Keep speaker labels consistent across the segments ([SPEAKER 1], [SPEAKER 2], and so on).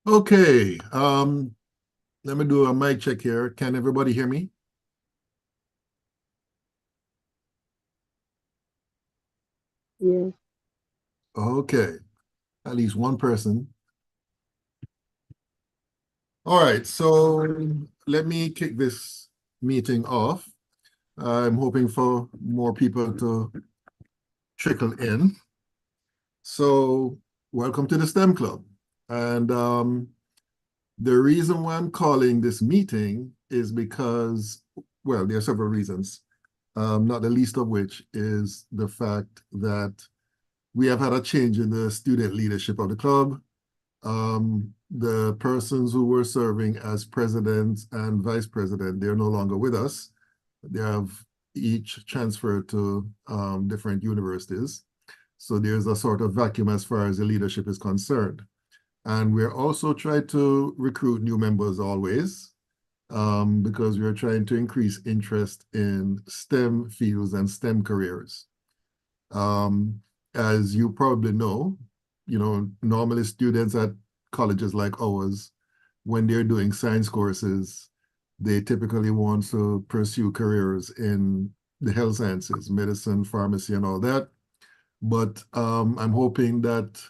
[SPEAKER 1] Okay, let me do a mic check here. Can everybody hear me?
[SPEAKER 2] Yeah.
[SPEAKER 1] Okay, at least one person. All right, so let me kick this meeting off. I'm hoping for more people to trickle in. So, welcome to the STEM Club. And the reason why I'm calling this meeting is because, well, there are several reasons, not the least of which is the fact that we have had a change in the student leadership of the club. The persons who were serving as president and vice president, they're no longer with us. They have each transferred to different universities. So there's a sort of vacuum as far as the leadership is concerned. And we're also trying to recruit new members always, because we're trying to increase interest in STEM fields and STEM careers. Um, as you probably know, normally students at colleges like ours, when they're doing science courses, they typically want to pursue careers in the health sciences, medicine, pharmacy, and all that. But I'm hoping that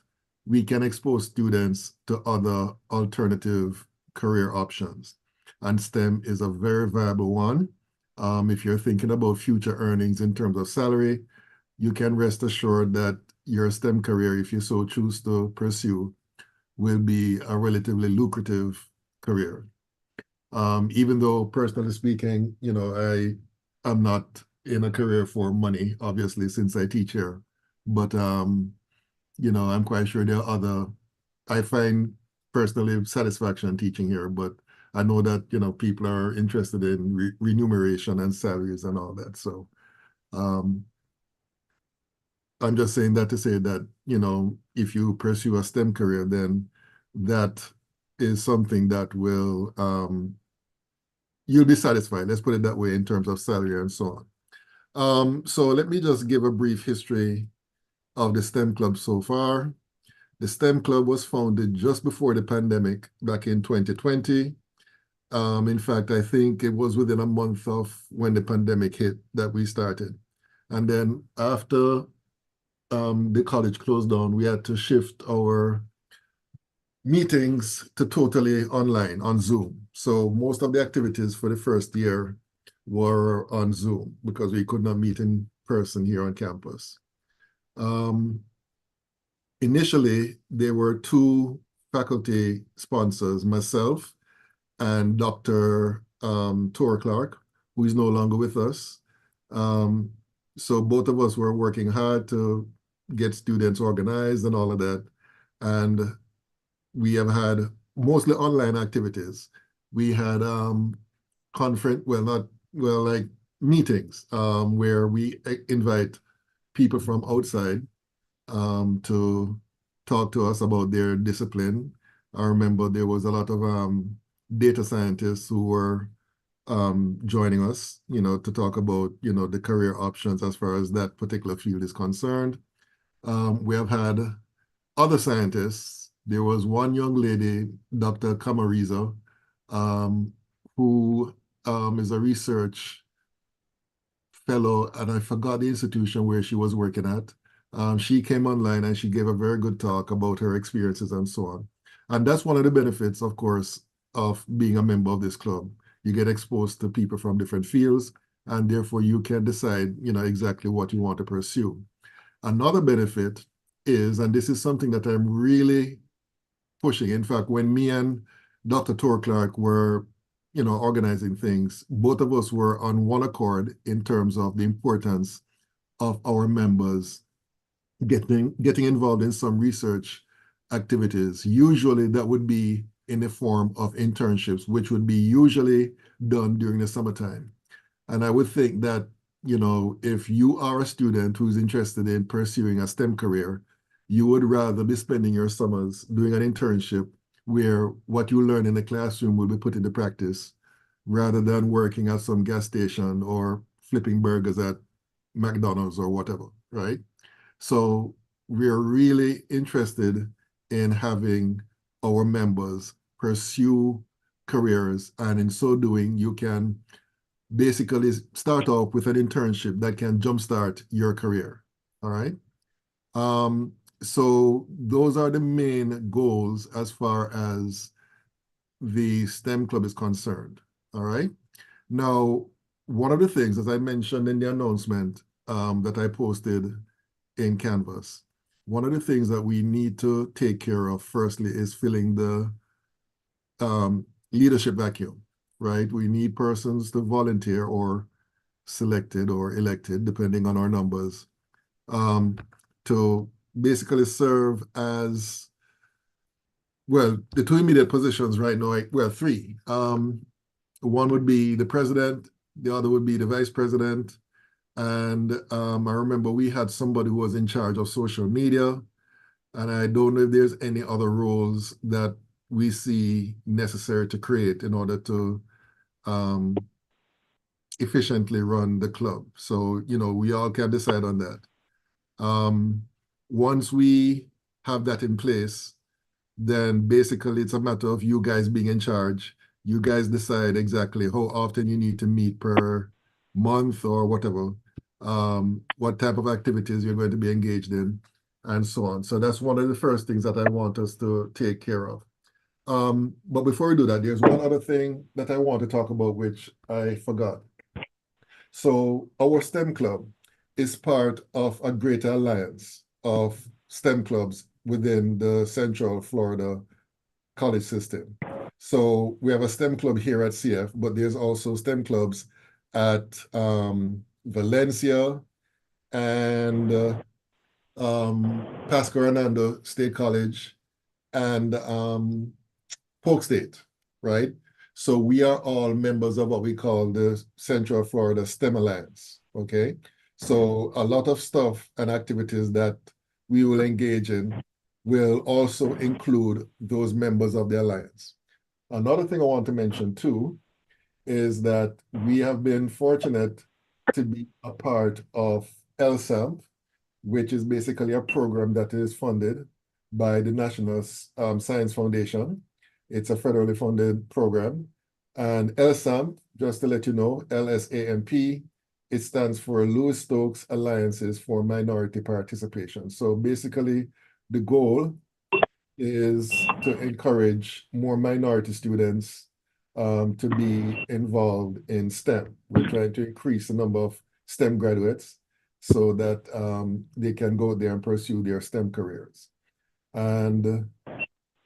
[SPEAKER 1] we can expose students to other alternative career options. And STEM is a very viable one. If you're thinking about future earnings in terms of salary, you can rest assured that your STEM career, if you so choose to pursue, will be a relatively lucrative career. Even though personally speaking, I'm not in a career for money, obviously, since I teach here. But I'm quite sure there are I find personally satisfaction in teaching here, but I know that, people are interested in remuneration and salaries and all that. So um, I'm just saying that to say that, if you pursue a STEM career, then that is something that you'll be satisfied. Let's put it that way in terms of salary and so on. So let me just give a brief history of the STEM Club so far. The STEM Club was founded just before the pandemic back in 2020. In fact, I think it was within a month of when the pandemic hit that we started. And then after the college closed down, we had to shift our meetings to totally online on Zoom. So most of the activities for the first year were on Zoom because we could not meet in person here on campus. Um, Initially, there were two faculty sponsors, myself and Dr. Tor Clark, who is no longer with us. Um, so both of us were working hard to get students organized and all of that. And we have had mostly online activities. We had conference, well, not, well, like meetings where we invite people from outside to talk to us about their discipline. I remember there was a lot of data scientists who were joining us, to talk about, the career options as far as that particular field is concerned. We have had other scientists. There was one young lady, Dr. Kamariza, um, who is a research fellow, and I forgot the institution where she was working at. She came online and she gave a very good talk about her experiences and so on. And that's one of the benefits, of course, of being a member of this club. You get exposed to people from different fields, and therefore you can decide, exactly what you want to pursue. Another benefit is, and this is something that I'm really pushing. In fact, when me and Dr. Tor Clark were, organizing things, both of us were on one accord in terms of the importance of our members getting involved in some research activities. Usually that would be in the form of internships, which would be usually done during the summertime. And I would think that, if you are a student who's interested in pursuing a STEM career, you would rather be spending your summers doing an internship where what you learn in the classroom will be put into practice rather than working at some gas station or flipping burgers at McDonald's or whatever, right? So we're really interested in having our members pursue careers, and in so doing, you can basically start off with an internship that can jumpstart your career. All right. So those are the main goals as far as the STEM Club is concerned. All right. Now, one of the things, as I mentioned in the announcement that I posted in Canvas, one of the things that we need to take care of firstly is filling the leadership vacuum, right? We need persons to volunteer or selected or elected, depending on our numbers, to basically serve as, well, the two immediate positions right now, well, three. One would be the president, the other would be the vice president. And I remember we had somebody who was in charge of social media, and I don't know if there's any other roles that we see necessary to create in order to efficiently run the club. So, we all can decide on that. Once we have that in place, then basically it's a matter of you guys being in charge. You guys decide exactly how often you need to meet per month or whatever, what type of activities you're going to be engaged in, and so on. So that's one of the first things that I want us to take care of. But before we do that, there's one other thing that I want to talk about, which I forgot. So our STEM club is part of a greater alliance of STEM clubs within the Central Florida college system. So we have a STEM club here at CF, but there's also STEM clubs at Valencia and Pasco Hernando State College and Polk State, right? So we are all members of what we call the Central Florida STEM Alliance, okay? So a lot of stuff and activities that we will engage in will also include those members of the Alliance. Another thing I want to mention too is that we have been fortunate to be a part of LSAMP, which is basically a program that is funded by the National Science Foundation. It's a federally funded program. And LSAMP, just to let you know, LSAMP, it stands for Louis Stokes Alliances for Minority Participation. So basically, the goal is to encourage more minority students to be involved in STEM. We're trying to increase the number of STEM graduates so that they can go there and pursue their STEM careers. And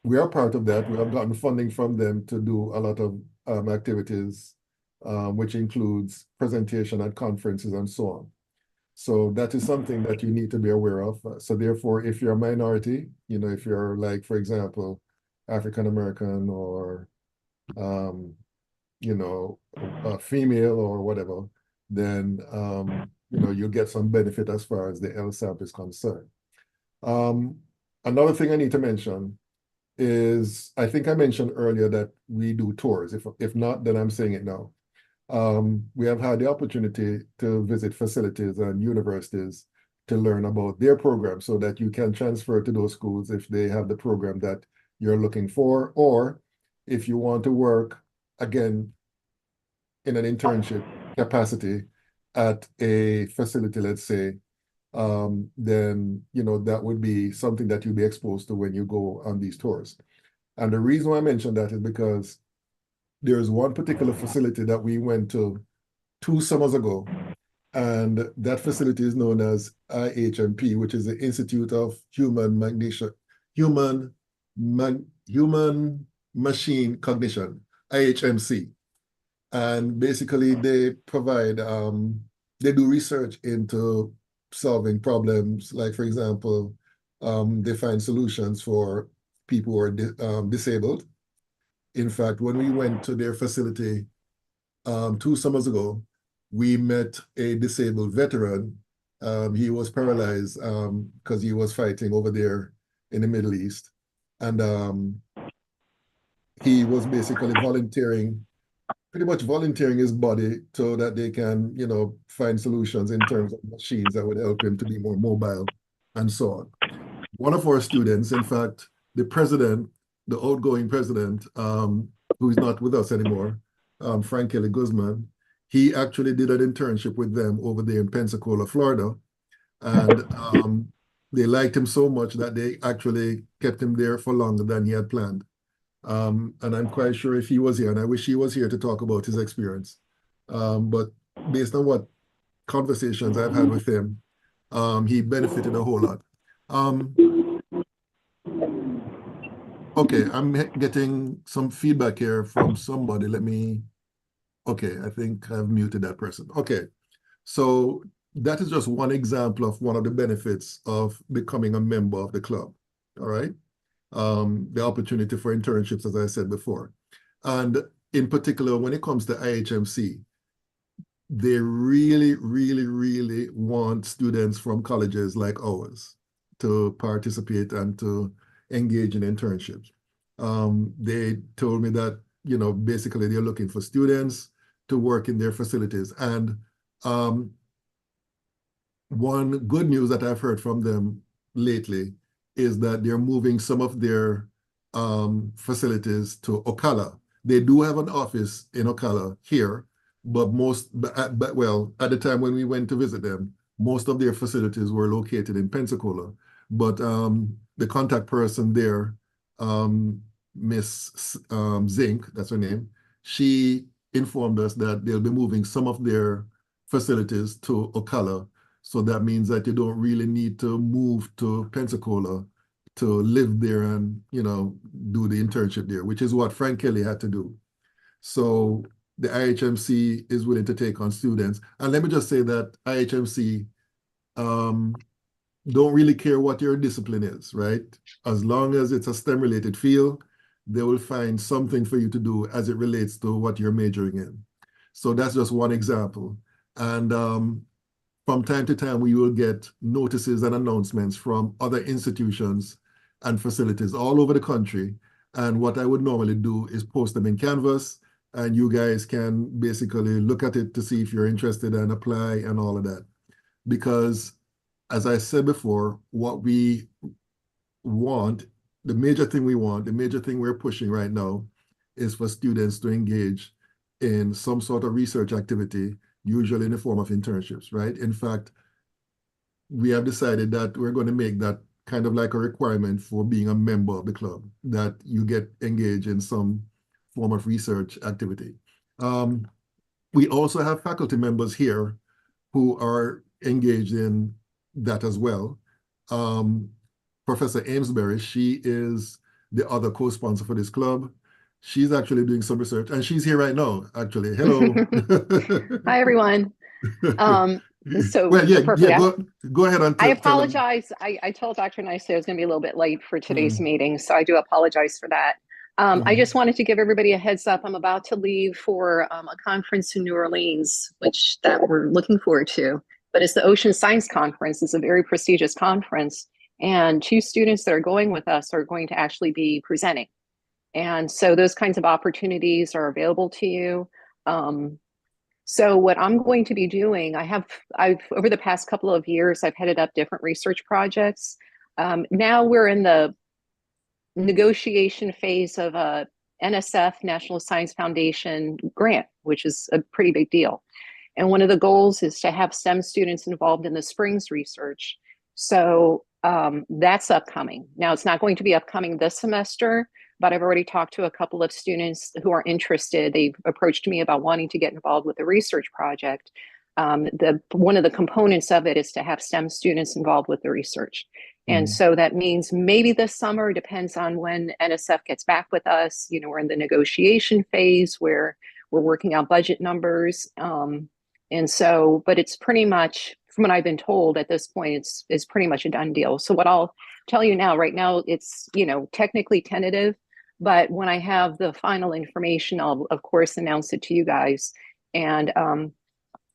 [SPEAKER 1] we are part of that. We have gotten funding from them to do a lot of activities, which includes presentation at conferences and so on. So that is something that you need to be aware of. So therefore, if you're a minority, if you're like, for example, African American or, a female or whatever, then, you'll get some benefit as far as the LSAP is concerned. Another thing I need to mention is, I think I mentioned earlier that we do tours. If not, then I'm saying it now. We have had the opportunity to visit facilities and universities to learn about their program so that you can transfer to those schools if they have the program that you're looking for, or if you want to work, again, in an internship capacity at a facility, let's say, then, that would be something that you'll be exposed to when you go on these tours. And the reason why I mentioned that is because there's one particular facility that we went to 2 summers ago, and that facility is known as IHMP, which is the Institute of Human Machine Cognition, IHMC. And basically they provide, they do research into solving problems, like, for example, they find solutions for people who are disabled. In fact, when we went to their facility 2 summers ago, we met a disabled veteran. He was paralyzed because he was fighting over there in the Middle East. And he was basically pretty much volunteering his body so that they can, find solutions in terms of machines that would help him to be more mobile and so on. One of our students, in fact, the president the outgoing president, who is not with us anymore, Frank Kelly Guzman, he actually did an internship with them over there in Pensacola, Florida. And they liked him so much that they actually kept him there for longer than he had planned. And I'm quite sure if he was here, and I wish he was here to talk about his experience. But based on what conversations I've had with him, he benefited a whole lot. Okay, I'm getting some feedback here from somebody. Okay, I think I've muted that person. Okay, so that is just one example of one of the benefits of becoming a member of the club, all right? The opportunity for internships, as I said before. And in particular, when it comes to IHMC, they really, really, really want students from colleges like ours to participate and to engage in internships. They told me that, basically they're looking for students to work in their facilities. And one good news that I've heard from them lately is that they're moving some of their facilities to Ocala. They do have an office in Ocala here, but at the time when we went to visit them, most of their facilities were located in Pensacola. But the contact person there, Miss Zink, that's her name, she informed us that they'll be moving some of their facilities to Ocala. So that means that you don't really need to move to Pensacola to live there and, do the internship there, which is what Frank Kelly had to do. So the IHMC is willing to take on students. And let me just say that IHMC don't really care what your discipline is, right? As long as it's a STEM-related field, they will find something for you to do as it relates to what you're majoring in. So that's just one example. And from time to time, we will get notices and announcements from other institutions and facilities all over the country. And what I would normally do is post them in Canvas, and you guys can basically look at it to see if you're interested and apply and all of that. Because, as I said before, what we want, the major thing we're pushing right now is for students to engage in some sort of research activity, usually in the form of internships, right? In fact, we have decided that we're going to make that kind of like a requirement for being a member of the club, that you get engaged in some form of research activity. We also have faculty members here who are engaged in that as well. Professor Amesbury, she is the other co-sponsor for this club. She's actually doing some research, and she's here right now, actually. Hello.
[SPEAKER 3] Hi, everyone.
[SPEAKER 1] Well, go ahead and
[SPEAKER 3] I
[SPEAKER 1] tell them.
[SPEAKER 3] apologize. I told Dr. Nicely I was going to be a little bit late for today's meeting, so I do apologize for that. I just wanted to give everybody a heads up. I'm about to leave for a conference in New Orleans, that we're looking forward to. But it's the Ocean Science Conference. It's a very prestigious conference. And 2 students that are going with us are going to actually be presenting. And so those kinds of opportunities are available to you. So what I'm going to be doing, I've over the past couple of years, I've headed up different research projects. Now we're in the negotiation phase of a NSF, National Science Foundation grant, which is a pretty big deal. And one of the goals is to have STEM students involved in the Springs research. So that's upcoming. Now, it's not going to be upcoming this semester, but I've already talked to a couple of students who are interested. They've approached me about wanting to get involved with the research project. One of the components of it is to have STEM students involved with the research. And so that means maybe this summer, depends on when NSF gets back with us. We're in the negotiation phase where we're working out budget numbers. And so, but it's pretty much, from what I've been told at this point, it's pretty much a done deal. So what I'll tell you now, right now, it's, technically tentative, but when I have the final information, I'll of course announce it to you guys. And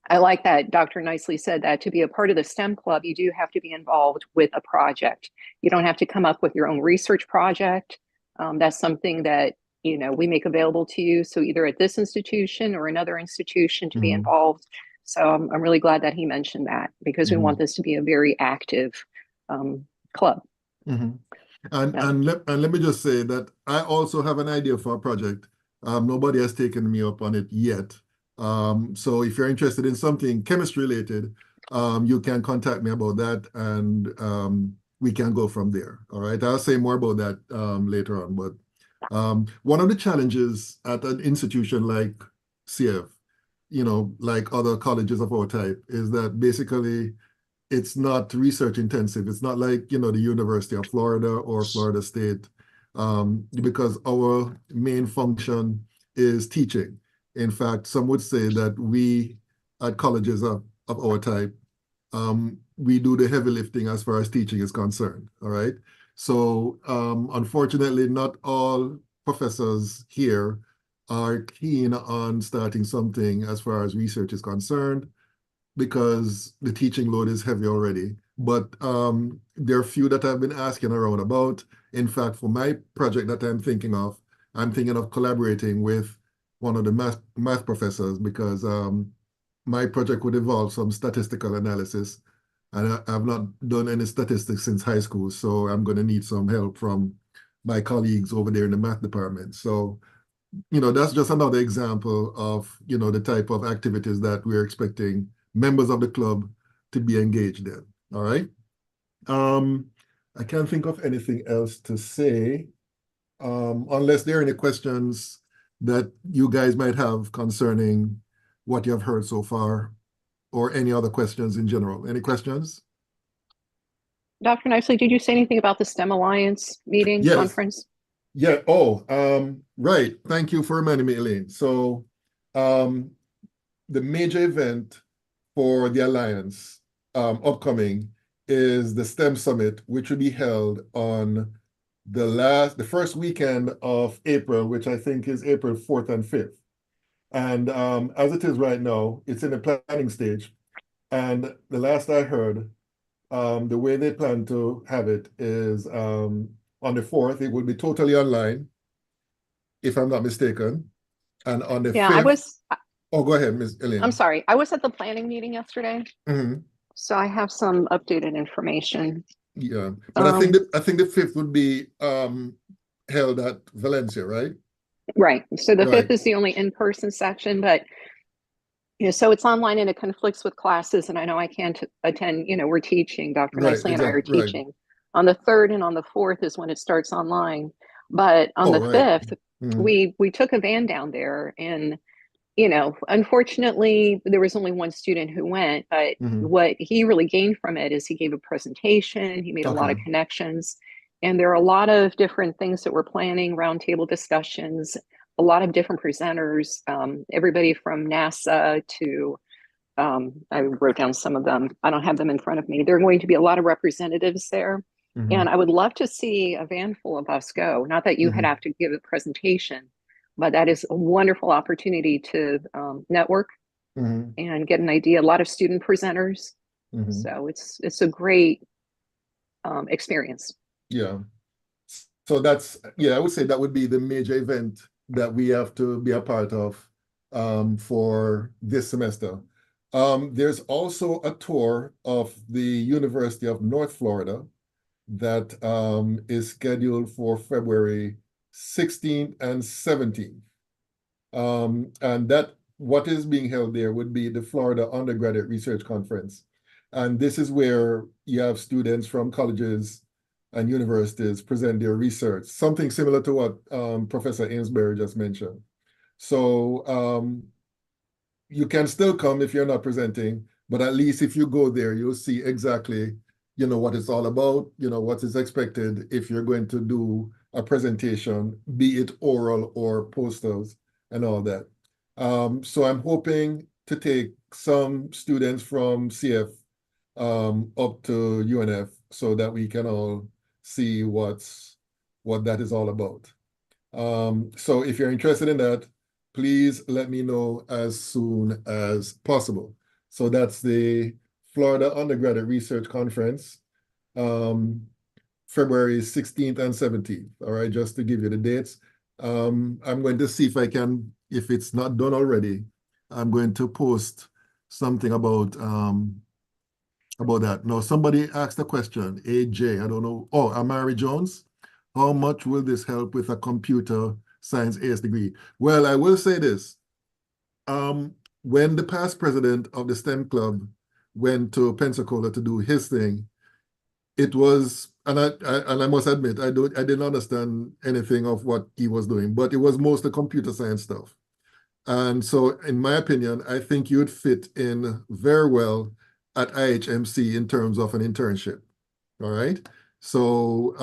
[SPEAKER 3] I like that Dr. Nicely said that to be a part of the STEM club, you do have to be involved with a project. You don't have to come up with your own research project. That's something that, we make available to you. So either at this institution or another institution to be involved. So I'm really glad that he mentioned that, because we want this to be a very active club. Yeah.
[SPEAKER 1] And let me just say that I also have an idea for a project. Nobody has taken me up on it yet. So if you're interested in something chemistry related, you can contact me about that, and we can go from there. All right. I'll say more about that later on. But one of the challenges at an institution like CF, like other colleges of our type, is that basically it's not research intensive. It's not like, the University of Florida or Florida State, because our main function is teaching. In fact, some would say that we at colleges of our type, we do the heavy lifting as far as teaching is concerned. All right. So unfortunately, not all professors here are keen on starting something as far as research is concerned, because the teaching load is heavy already. But there are a few that I've been asking around about. In fact, for my project that I'm thinking of collaborating with one of the math professors, because my project would involve some statistical analysis. And I've not done any statistics since high school, so I'm going to need some help from my colleagues over there in the math department. So, that's just another example of, the type of activities that we're expecting members of the club to be engaged in. All right. I can't think of anything else to say, unless there are any questions that you guys might have concerning what you have heard so far, or any other questions in general. Any questions?
[SPEAKER 3] Dr. Nicely, did you say anything about the STEM Alliance meeting
[SPEAKER 1] Yes.
[SPEAKER 3] conference?
[SPEAKER 1] Yeah. Oh, right. Thank you for reminding me, Elaine. So, the major event for the Alliance upcoming is the STEM Summit, which will be held on the first weekend of April, which I think is April 4th and 5th. And as it is right now, it's in the planning stage. And the last I heard, the way they plan to have it is on the 4th, it will be totally online, if I'm not mistaken. And on the
[SPEAKER 3] Yeah,
[SPEAKER 1] 5th, oh, go ahead, Ms. Elaine.
[SPEAKER 3] I'm sorry. I was at the planning meeting yesterday,
[SPEAKER 1] Mhm.
[SPEAKER 3] so I have some updated information.
[SPEAKER 1] Yeah, but I think the 5th would be held at Valencia, right?
[SPEAKER 3] Right. So the
[SPEAKER 1] Right.
[SPEAKER 3] 5th is the only in-person section, but so it's online and it conflicts with classes. And I know I can't attend, we're teaching, Dr.
[SPEAKER 1] Right,
[SPEAKER 3] Nicely and I are
[SPEAKER 1] exactly, right.
[SPEAKER 3] teaching. On the 3rd and on the 4th is when it starts online. But on the
[SPEAKER 1] Oh, right.
[SPEAKER 3] 5th,
[SPEAKER 1] Mhm.
[SPEAKER 3] we took a van down there, and unfortunately, there was only one student who went, but
[SPEAKER 1] Mhm.
[SPEAKER 3] what he really gained from it is he gave a presentation, he made a lot of
[SPEAKER 1] Okay.
[SPEAKER 3] connections, and there are a lot of different things that we're planning, roundtable discussions, a lot of different presenters, everybody from NASA to, I wrote down some of them. I don't have them in front of me. There are going to be a lot of representatives there.
[SPEAKER 1] Mhm.
[SPEAKER 3] And I would love to see a van full of us go. Not that you had
[SPEAKER 1] Mhm.
[SPEAKER 3] have to give a presentation, but that is a wonderful opportunity to network
[SPEAKER 1] Mhm.
[SPEAKER 3] and get an idea. A lot of student presenters.
[SPEAKER 1] Mhm.
[SPEAKER 3] So it's a great experience.
[SPEAKER 1] Yeah. So I would say that would be the major event that we have to be a part of for this semester. There's also a tour of the University of North Florida that is scheduled for February 16th and 17th. And that what is being held there would be the Florida Undergraduate Research Conference. And this is where you have students from colleges and universities present their research, something similar to what Professor Ainsbury just mentioned. So you can still come if you're not presenting, but at least if you go there, you'll see exactly, what it's all about, what is expected if you're going to do a presentation, be it oral or posters and all that. So I'm hoping to take some students from CF up to UNF so that we can all see what that is all about. So if you're interested in that, please let me know as soon as possible. So that's the Florida Undergraduate Research Conference, February 16th and 17th. All right, just to give you the dates. I'm going to see if I can, if it's not done already, I'm going to post something about that. Now, somebody asked a question, AJ, I don't know. Oh, Amari Jones. how much will this help with a computer science AS degree? Well, I will say this. When the past president of the STEM Club went to Pensacola to do his thing, it was, and I must admit, I didn't understand anything of what he was doing, but it was mostly computer science stuff. And so, in my opinion, I think you'd fit in very well at IHMC in terms of an internship. All right. So,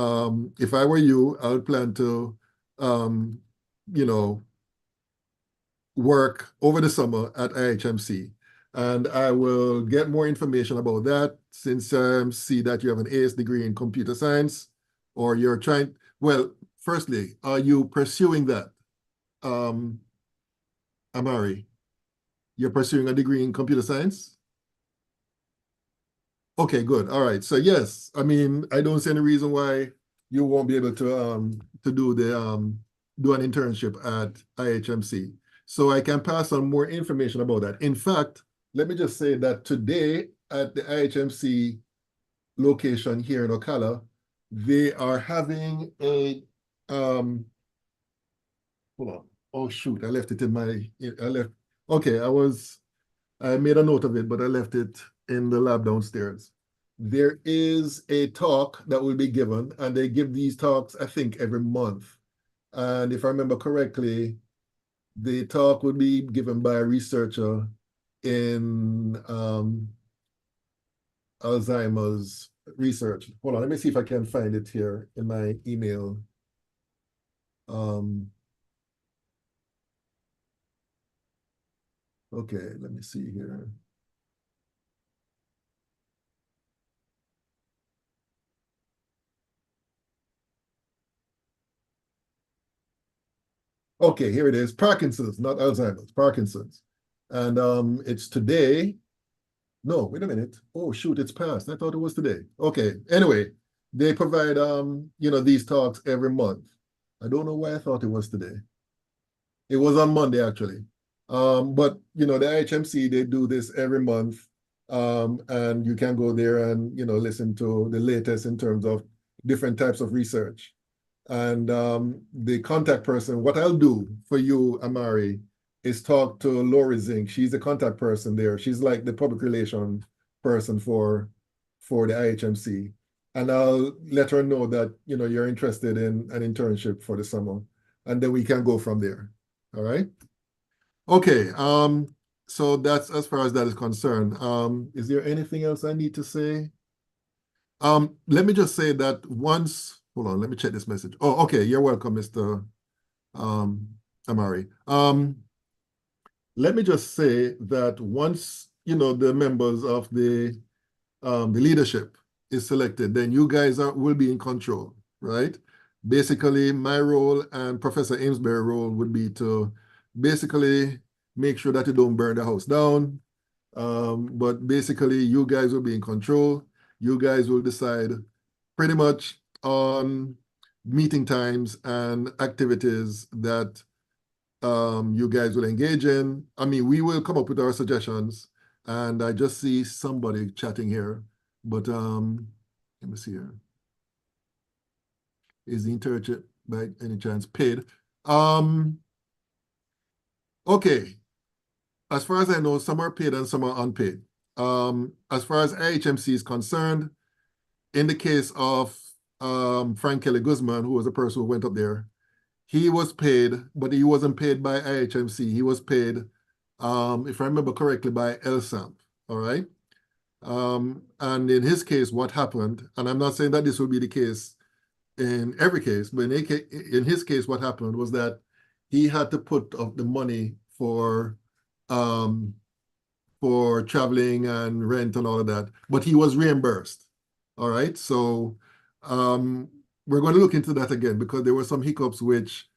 [SPEAKER 1] if I were you, I would plan to, you know, work over the summer at IHMC. And I will get more information about that since I see that you have an AS degree in computer science, or you're trying, well, firstly, are you pursuing that? Amari, you're pursuing a degree in computer science? Okay, good. All right. So yes, I mean, I don't see any reason why you won't be able to do the do an internship at IHMC. So I can pass on more information about that. In fact, let me just say that today at the IHMC location here in Ocala, they are having a hold on. Oh shoot, I left it in my okay, I made a note of it, but I left it in the lab downstairs. There is a talk that will be given, and they give these talks, I think, every month. And if I remember correctly, the talk would be given by a researcher in Alzheimer's research. Hold on, let me see if I can find it here in my email. Okay, let me see here. Okay, here it is. Parkinson's, not Alzheimer's, Parkinson's. And it's today. No, wait a minute. Oh, shoot, it's past. I thought it was today. Okay, anyway, they provide, you know, these talks every month. I don't know why I thought it was today. It was on Monday, actually. But, you know, the IHMC, they do this every month. And you can go there and, you know, listen to the latest in terms of different types of research. And the contact person, what I'll do for you, Amari, is talk to Lori Zink. She's the contact person there. She's like the public relation person for the IHMC. And I'll let her know that, you know, you're interested in an internship for the summer. And then we can go from there. All right. Okay. So that's as far as that is concerned. Is there anything else I need to say? Let me just say that once, hold on, let me check this message. Oh, okay. You're welcome, Mr. Amari. Let me just say that once, you know, the members of the leadership is selected, then you guys will be in control, right? Basically, my role and Professor Amesbury's role would be to basically make sure that you don't burn the house down. But basically, you guys will be in control. You guys will decide pretty much on meeting times and activities that you guys will engage in. I mean, we will come up with our suggestions. And I just see somebody chatting here, but let me see here. Is the internship by any chance paid? Okay. As far as I know, some are paid and some are unpaid. As far as IHMC is concerned, in the case of Frank Kelly Guzman, who was the person who went up there, he was paid, but he wasn't paid by IHMC. He was paid, if I remember correctly, by LSAMP, all right? And in his case, what happened, and I'm not saying that this will be the case in every case, but in his case, what happened was that he had to put up the money for traveling and rent and all of that, but he was reimbursed, all right? So we're going to look into that again because there were some hiccups which,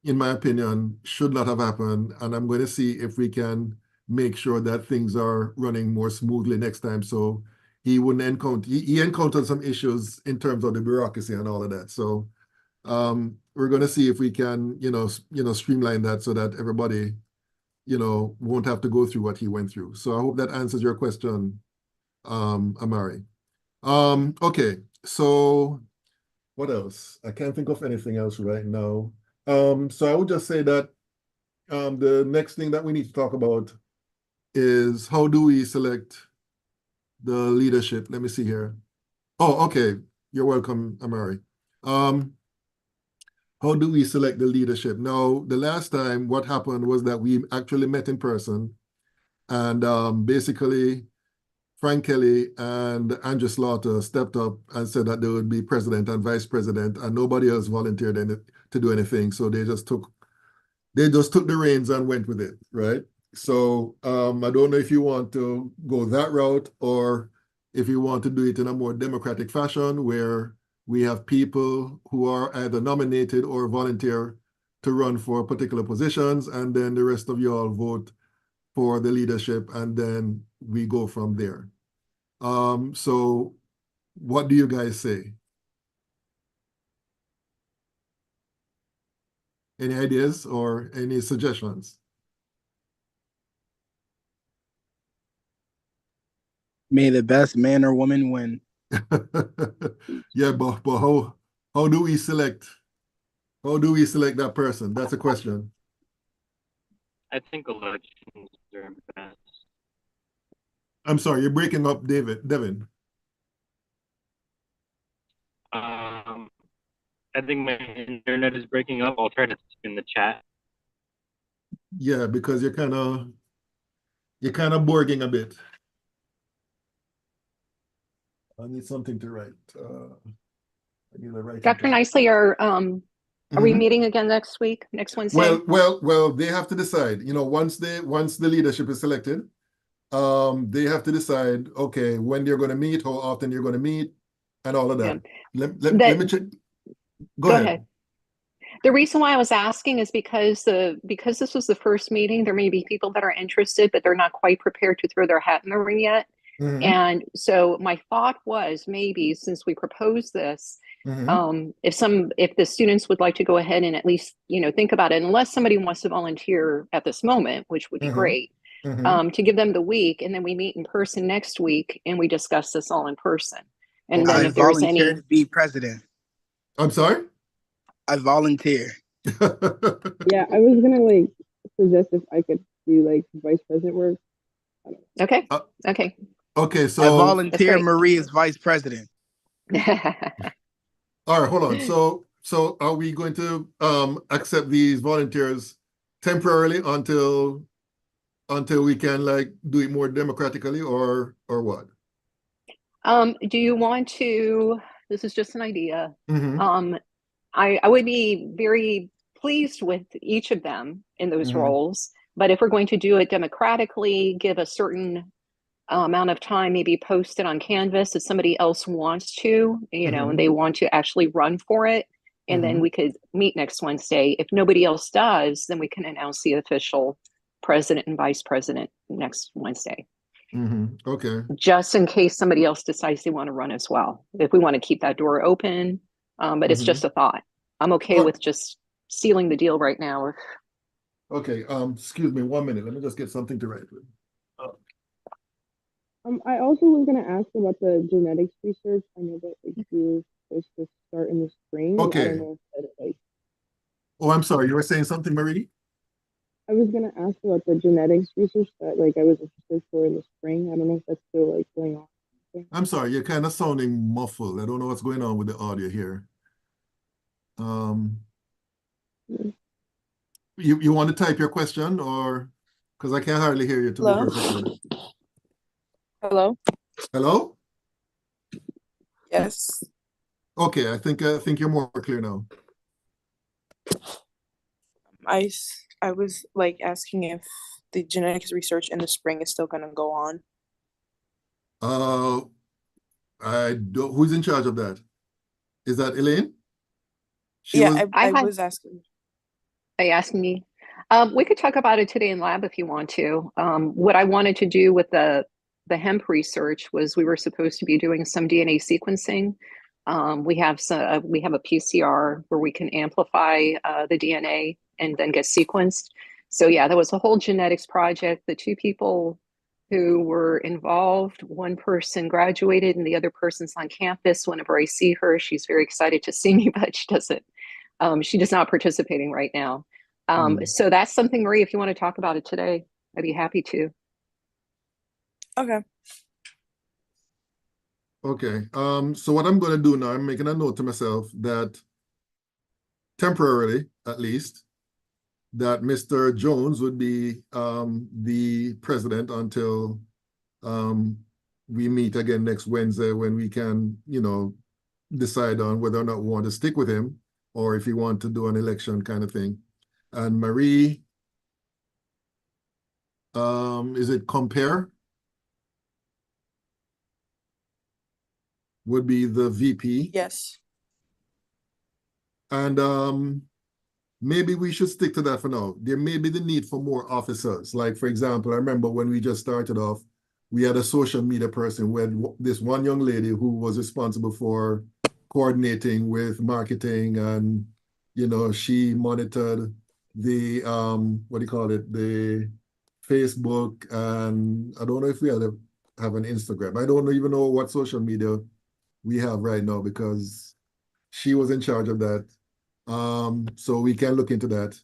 [SPEAKER 1] in my opinion, should not have happened. And I'm going to see if we can make sure that things are running more smoothly next time. So he wouldn't encounter, he encountered some issues in terms of the bureaucracy and all of that. So we're going to see if we can, you know, streamline that so that everybody, you know, won't have to go through what he went through. So I hope that answers your question, Amari. Okay, so What else? I can't think of anything else right now. So I would just say that the next thing that we need to talk about is how do we select the leadership? Let me see here. Oh, okay. You're welcome, Amari. How do we select the leadership? Now, the last time what happened was that we actually met in person, and basically Frank Kelly and Andrew Slaughter stepped up and said that they would be president and vice president, and nobody else volunteered to do anything. So they just took the reins and went with it, right? So I don't know if you want to go that route or if you want to do it in a more democratic fashion where we have people who are either nominated or volunteer to run for particular positions, and then the rest of you all vote for the leadership, and then we go from there. So what do you guys say? Any ideas or any suggestions?
[SPEAKER 4] May the best man or woman win.
[SPEAKER 1] Yeah, but how do we select that person? That's a question.
[SPEAKER 5] I think elections are best.
[SPEAKER 1] I'm sorry, you're breaking up, Devin.
[SPEAKER 5] I think my internet is breaking up. I'll try to in the chat.
[SPEAKER 1] Yeah, because you're kind of borging a bit. I need something to write. I need to write it
[SPEAKER 3] Dr.
[SPEAKER 1] down.
[SPEAKER 3] Nicely, are we
[SPEAKER 1] Mhm.
[SPEAKER 3] meeting again next week, next Wednesday?
[SPEAKER 1] Well, they have to decide. You know, once the leadership is selected, they have to decide, okay, when you're going to meet, how often you're going to meet, and all of that. Let me check. Go ahead.
[SPEAKER 3] The reason why I was asking is because this was the first meeting, there may be people that are interested, but they're not quite prepared to throw their hat in the ring yet.
[SPEAKER 1] Mhm.
[SPEAKER 3] And so my thought was maybe since we proposed this,
[SPEAKER 1] Mhm.
[SPEAKER 3] if the students would like to go ahead and at least, think about it, unless somebody wants to volunteer at this moment, which would be
[SPEAKER 1] Mhm.
[SPEAKER 3] great,
[SPEAKER 1] Mhm.
[SPEAKER 3] to give them the week, and then we meet in person next week and we discuss this all in person. And then
[SPEAKER 4] I
[SPEAKER 3] if there's
[SPEAKER 4] volunteer
[SPEAKER 3] any,
[SPEAKER 4] to be president.
[SPEAKER 1] I'm sorry?
[SPEAKER 4] I volunteer.
[SPEAKER 2] Yeah, I was gonna like suggest if I could do like vice president work.
[SPEAKER 3] okay,
[SPEAKER 1] Uh,
[SPEAKER 3] okay.
[SPEAKER 1] Okay,
[SPEAKER 4] I
[SPEAKER 1] so
[SPEAKER 4] volunteer
[SPEAKER 3] great.
[SPEAKER 4] Marie as vice president.
[SPEAKER 1] all right, hold on. So are we going to accept these volunteers temporarily until we can like do it more democratically or what?
[SPEAKER 3] Do you want to, this is just an idea.
[SPEAKER 1] Mhm.
[SPEAKER 3] I would be very pleased with each of them in those
[SPEAKER 1] Mhm.
[SPEAKER 3] roles, but if we're going to do it democratically, give a certain amount of time, maybe post it on Canvas if somebody else wants to, and they want to actually run for it. And then
[SPEAKER 1] Mhm.
[SPEAKER 3] we could meet next Wednesday. If nobody else does, then we can announce the official president and vice president next Wednesday,
[SPEAKER 1] Mhm. Okay.
[SPEAKER 3] just in case somebody else decides they want to run as well. If we want to keep that door open, but it's
[SPEAKER 1] Mhm.
[SPEAKER 3] just a thought. I'm okay
[SPEAKER 1] Oh,
[SPEAKER 3] with just sealing the deal right now.
[SPEAKER 1] okay. Excuse me 1 minute. Let me just get something to write with.
[SPEAKER 2] I also was gonna ask about the genetics research. I know that like you were supposed to start in the spring. I
[SPEAKER 1] Okay.
[SPEAKER 2] don't know if that, like
[SPEAKER 1] Oh, I'm sorry. You were saying something, Marie?
[SPEAKER 2] I was gonna ask about the genetics research that like I was interested for in the spring. I don't know if that's still like going on.
[SPEAKER 1] I'm sorry. You're kind of sounding muffled. I don't know what's going on with the audio here. Um,
[SPEAKER 2] Yeah.
[SPEAKER 1] you want to type your question or because I can't hardly hear you to be
[SPEAKER 6] Hello?
[SPEAKER 1] perfectly honest.
[SPEAKER 6] Hello?
[SPEAKER 1] Hello?
[SPEAKER 6] Yes.
[SPEAKER 1] Okay, I think you're more clear now.
[SPEAKER 6] I was like asking if the genetics research in the spring is still going to go on.
[SPEAKER 1] Uh, I don't. Who's in charge of that? Is that Elaine? She
[SPEAKER 6] Yeah,
[SPEAKER 1] was.
[SPEAKER 6] I
[SPEAKER 3] had,
[SPEAKER 6] was asking.
[SPEAKER 3] are you asking me? We could talk about it today in lab if you want to. What I wanted to do with the hemp research was we were supposed to be doing some DNA sequencing. We have a PCR where we can amplify the DNA and then get sequenced. So yeah, there was a whole genetics project. The two people who were involved. One person graduated and the other person's on campus. Whenever I see her, she's very excited to see me, but she does not participating right now. So that's something, Marie, if you want to talk about it today, I'd be happy to.
[SPEAKER 6] Okay.
[SPEAKER 1] Okay. So what I'm going to do now, I'm making a note to myself that temporarily, at least, that Mr. Jones would be the president until we meet again next Wednesday, when we can, decide on whether or not we want to stick with him or if we want to do an election kind of thing. And Marie, is it compare? Would be the VP.
[SPEAKER 6] Yes.
[SPEAKER 1] And maybe we should stick to that for now. There may be the need for more officers. Like, for example, I remember when we just started off, we had a social media person. We had this one young lady who was responsible for coordinating with marketing, and, she monitored the, what do you call it, the Facebook, and I don't know if we have an Instagram. I don't even know what social media we have right now, because she was in charge of that. So we can look into that.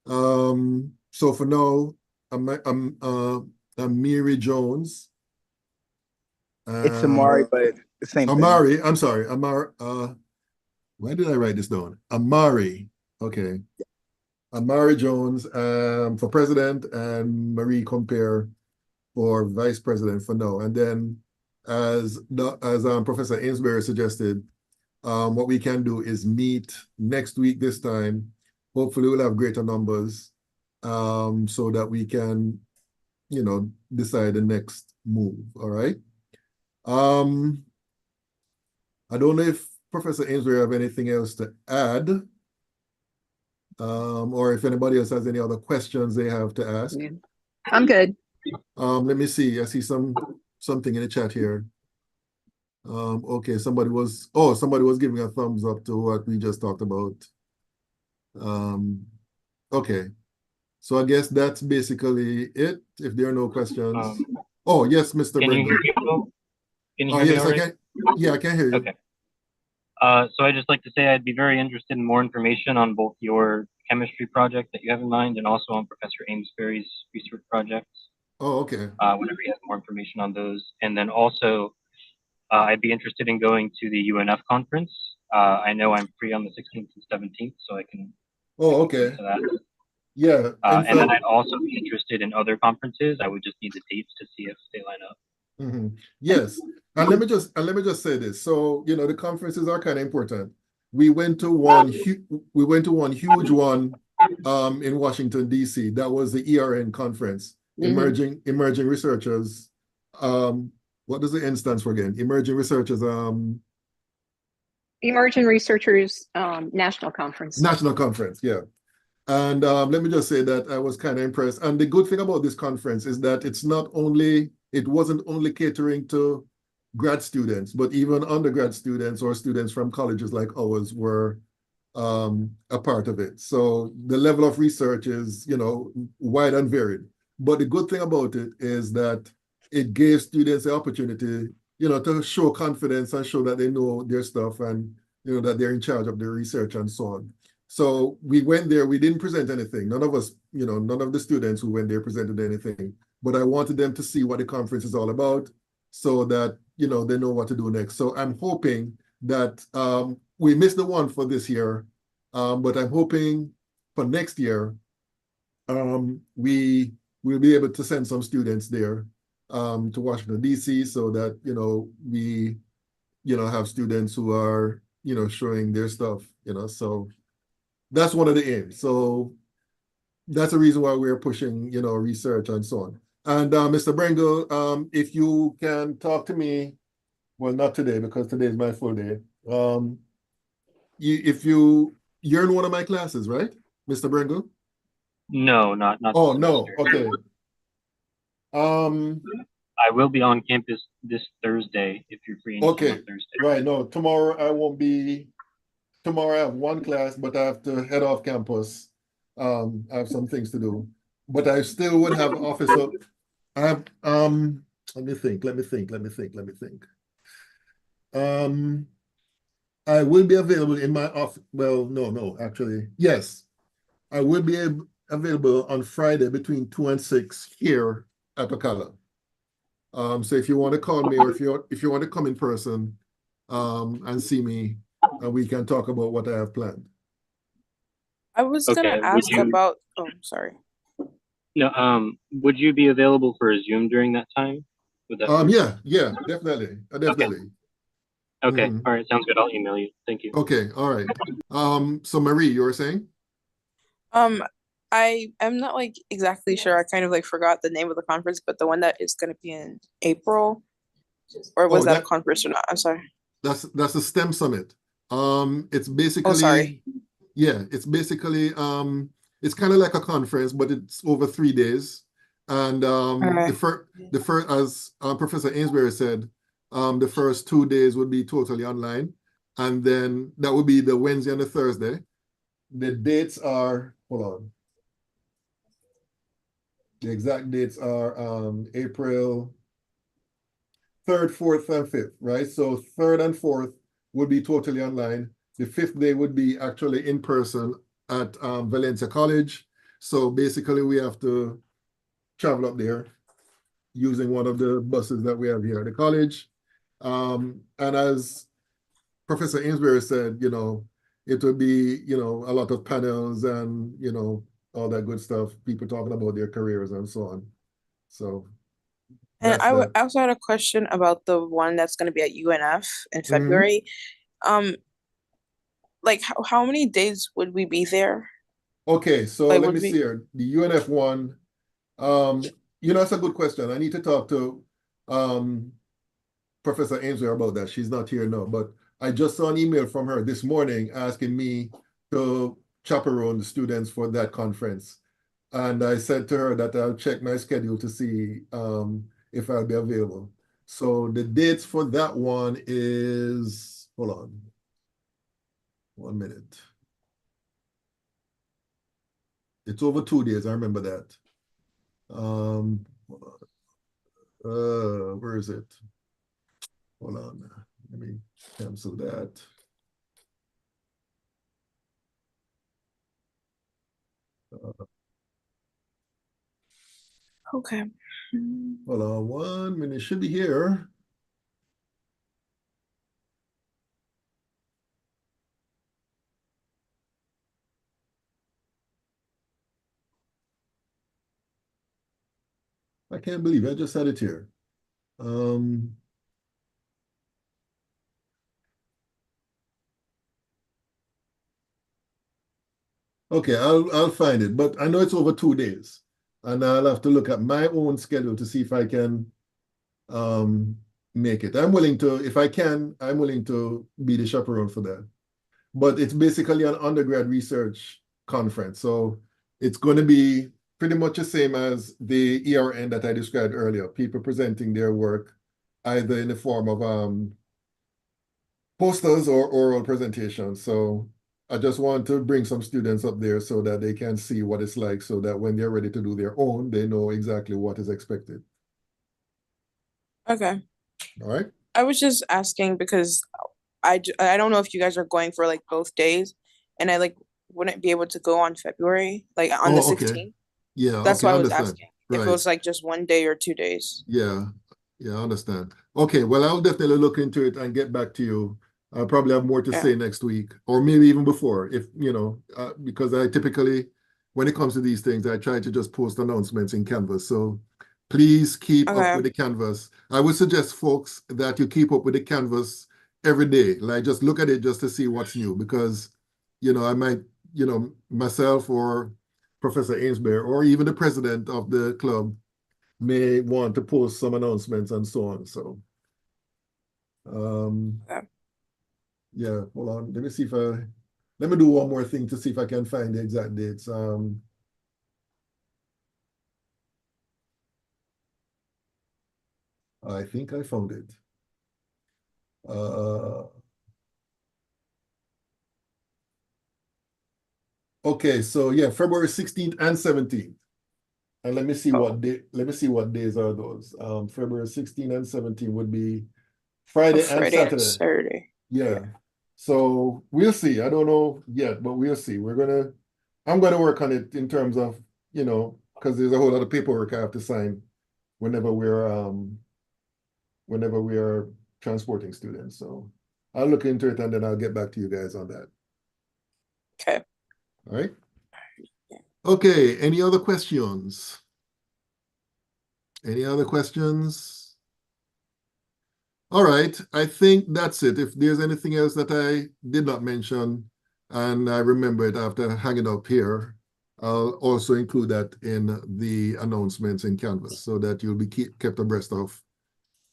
[SPEAKER 1] So for now, I'm Mary Jones.
[SPEAKER 4] It's Amari, but the same thing.
[SPEAKER 1] Amari, I'm sorry, Amari. Why did I write this down? Amari. Okay. Amari Jones for president, and Marie Compere for vice president for now. And then, as Professor Ainsbury suggested, what we can do is meet next week this time. Hopefully we'll have greater numbers, so that we can, decide the next move. All right. I don't know if Professor Ainsbury have anything else to add, or if anybody else has any other questions they have to ask.
[SPEAKER 3] Yeah. I'm good.
[SPEAKER 1] Let me see. I see something in the chat here. Okay, somebody was giving a thumbs up to what we just talked about. Okay, so I guess that's basically it, if there are no questions. Oh, yes, Mr.
[SPEAKER 5] Can you
[SPEAKER 1] Brindle.
[SPEAKER 5] hear me? Can you hear me
[SPEAKER 1] Yes,
[SPEAKER 5] all
[SPEAKER 1] I
[SPEAKER 5] right?
[SPEAKER 1] can. Yeah, I can hear you.
[SPEAKER 5] Okay. So I'd just like to say I'd be very interested in more information on both your chemistry project that you have in mind and also on Professor Amesbury's research projects.
[SPEAKER 1] Oh, okay.
[SPEAKER 5] Whenever you have more information on those. And then also, I'd be interested in going to the UNF conference. I know I'm free on the 16th and 17th, so I can
[SPEAKER 1] Oh, okay.
[SPEAKER 5] to that.
[SPEAKER 1] Yeah.
[SPEAKER 5] And then I'd also be interested in other conferences. I would just need the dates to see if they line up.
[SPEAKER 1] Yes. And let me just say this. So, the conferences are kind of important. We went to one huge one in Washington, D.C. That was the ERN conference, Emerging Researchers. What does the N stand for again? Emerging Researchers.
[SPEAKER 3] Emerging Researchers National Conference.
[SPEAKER 1] National Conference, yeah. And let me just say that I was kind of impressed. And the good thing about this conference is that it wasn't only catering to grad students, but even undergrad students or students from colleges like ours were a part of it. So the level of research is, wide and varied. But the good thing about it is that it gave students the opportunity, to show confidence and show that they know their stuff, and, that they're in charge of their research and so on. So we went there, we didn't present anything. None of us, none of the students who went there presented anything. But I wanted them to see what the conference is all about, so that, they know what to do next. So I'm hoping that we missed the one for this year, but I'm hoping for next year, we will be able to send some students there to Washington, D.C., so that, we, have students who are, showing their stuff, so that's one of the aims. So that's the reason why we're pushing, research and so on. And Mr. Brengle, if you can talk to me, well, not today, because today is my full day. You're in one of my classes, right, Mr. Brengle?
[SPEAKER 5] No, not.
[SPEAKER 1] Oh,
[SPEAKER 5] this
[SPEAKER 1] no.
[SPEAKER 5] semester.
[SPEAKER 1] Okay.
[SPEAKER 5] I will be on campus this Thursday if you're free.
[SPEAKER 1] Okay.
[SPEAKER 5] On Thursday.
[SPEAKER 1] Right. No, tomorrow I won't be. Tomorrow I have one class, but I have to head off campus. I have some things to do, but I still would have let me think. I will be available in my office. Well, no, actually, yes. I will be available on Friday between 2 and 6 here at Ocala. So if you want to call me or if you want to come in person, and see me, and we can talk about what I have planned.
[SPEAKER 6] I was gonna
[SPEAKER 5] Okay, would
[SPEAKER 6] ask
[SPEAKER 5] you,
[SPEAKER 6] about, oh, sorry.
[SPEAKER 5] no, would you be available for a Zoom during that time? Would that work?
[SPEAKER 1] Yeah, definitely. Definitely.
[SPEAKER 5] Okay,
[SPEAKER 1] Mhm.
[SPEAKER 5] all right, sounds good. I'll email you. Thank you.
[SPEAKER 1] Okay, all right. So Marie, you were saying?
[SPEAKER 6] I am not like exactly sure. I kind of like forgot the name of the conference, but the one that is gonna be in April, or was
[SPEAKER 1] Oh,
[SPEAKER 6] that a conference or not? I'm sorry.
[SPEAKER 1] that's a STEM summit. It's
[SPEAKER 6] Oh,
[SPEAKER 1] basically,
[SPEAKER 6] sorry.
[SPEAKER 1] yeah, it's basically, it's kind of like a conference, but it's over 3 days. And
[SPEAKER 6] Okay.
[SPEAKER 1] the first, as Professor Ainsbury said, the first 2 days would be totally online, and then that would be the Wednesday and the Thursday. The dates are, hold on. The exact dates are April 3rd, 4th, and 5th, right? So 3rd and 4th would be totally online. The 5th day would be actually in person at Valencia College. So basically, we have to travel up there using one of the buses that we have here at the college. And as Professor Ainsbury said, it would be, a lot of panels and, all that good stuff, people talking about their careers and so on. So
[SPEAKER 6] And
[SPEAKER 1] that's that.
[SPEAKER 6] I also had a question about the one that's gonna be at UNF in
[SPEAKER 1] Mhm.
[SPEAKER 6] February. Like how many days would we be there?
[SPEAKER 1] Okay, so
[SPEAKER 6] Like
[SPEAKER 1] let
[SPEAKER 6] would
[SPEAKER 1] me see
[SPEAKER 6] we?
[SPEAKER 1] here. The UNF one, that's a good question. I need to talk to Professor Ainsworth about that. She's not here now, but I just saw an email from her this morning asking me to chaperone the students for that conference. And I said to her that I'll check my schedule to see if I'll be available. So the dates for that one is, hold on, 1 minute. It's over 2 days, I remember that. Where is it? Hold on, let me cancel that.
[SPEAKER 6] Okay.
[SPEAKER 1] Hold on 1 minute, it should be here. I can't believe it. I just had it here. Okay, I'll find it, but I know it's over 2 days, and I'll have to look at my own schedule to see if I can make it. I'm willing to, if I can, I'm willing to be the chaperone for that. But it's basically an undergrad research conference, so it's going to be pretty much the same as the ERN that I described earlier. People presenting their work either in the form of posters or oral presentations. So I just want to bring some students up there so that they can see what it's like, so that when they're ready to do their own, they know exactly what is expected.
[SPEAKER 6] Okay.
[SPEAKER 1] All right.
[SPEAKER 6] I was just asking because I don't know if you guys are going for like both days, and I like wouldn't be able to go on February, like on the
[SPEAKER 1] Oh, okay.
[SPEAKER 6] 16th.
[SPEAKER 1] Yeah,
[SPEAKER 6] That's
[SPEAKER 1] okay,
[SPEAKER 6] why
[SPEAKER 1] I
[SPEAKER 6] I was
[SPEAKER 1] understand.
[SPEAKER 6] asking if it
[SPEAKER 1] Right.
[SPEAKER 6] was like just 1 day or 2 days.
[SPEAKER 1] Yeah, I understand. Okay, well, I'll definitely look into it and get back to you. I'll probably have more to
[SPEAKER 6] Yeah.
[SPEAKER 1] say next week, or maybe even before, if, because I typically, when it comes to these things, I try to just post announcements in Canvas. So please keep up
[SPEAKER 6] Okay.
[SPEAKER 1] with the Canvas. I would suggest, folks, that you keep up with the Canvas every day. Like, just look at it just to see what's new, because, I might, myself or Professor Ainsbury, or even the president of the club may want to post some announcements and so on. So,
[SPEAKER 6] Yeah.
[SPEAKER 1] yeah, hold on. Let me see if let me do one more thing to see if I can find the exact dates. I think I found it. Okay, so yeah, February 16th and 17th. And let me see
[SPEAKER 6] Oh.
[SPEAKER 1] what day, let me see what days are those. February 16 and 17 would be
[SPEAKER 6] A
[SPEAKER 1] Friday and
[SPEAKER 6] Friday and
[SPEAKER 1] Saturday.
[SPEAKER 6] Saturday.
[SPEAKER 1] Yeah. So we'll see. I don't know yet, but we'll see. I'm gonna work on it in terms of, because there's a whole lot of paperwork I have to sign whenever we are transporting students. So I'll look into it and then I'll get back to you guys on that.
[SPEAKER 6] Okay.
[SPEAKER 1] All right. Okay, any other questions? Any other questions? All right, I think that's it. If there's anything else that I did not mention and I remember it after hanging up here, I'll also include that in the announcements in Canvas so that you'll be kept abreast of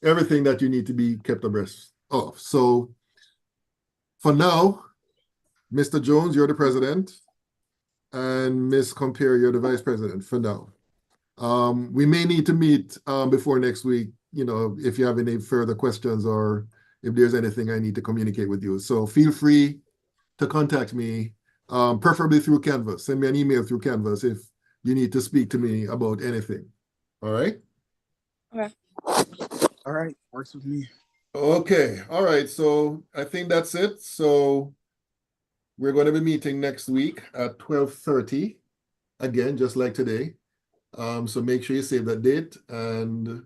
[SPEAKER 1] everything that you need to be kept abreast of. So for now, Mr. Jones, you're the president, and Ms. Compere, you're the vice president for now. We may need to meet before next week, if you have any further questions or if there's anything I need to communicate with you. So feel free to contact me, preferably through Canvas. Send me an email through Canvas if you need to speak to me about anything. All right?
[SPEAKER 4] All right, works with me.
[SPEAKER 1] Okay. All right. So I think that's it. So we're going to be meeting next week at 12:30, again, just like today. So make sure you save that date, and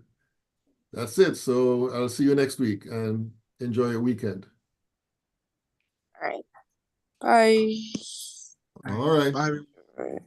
[SPEAKER 1] that's it. So I'll see you next week and enjoy your weekend.
[SPEAKER 6] All right. Bye.
[SPEAKER 1] All right.
[SPEAKER 4] Bye.
[SPEAKER 6] All right.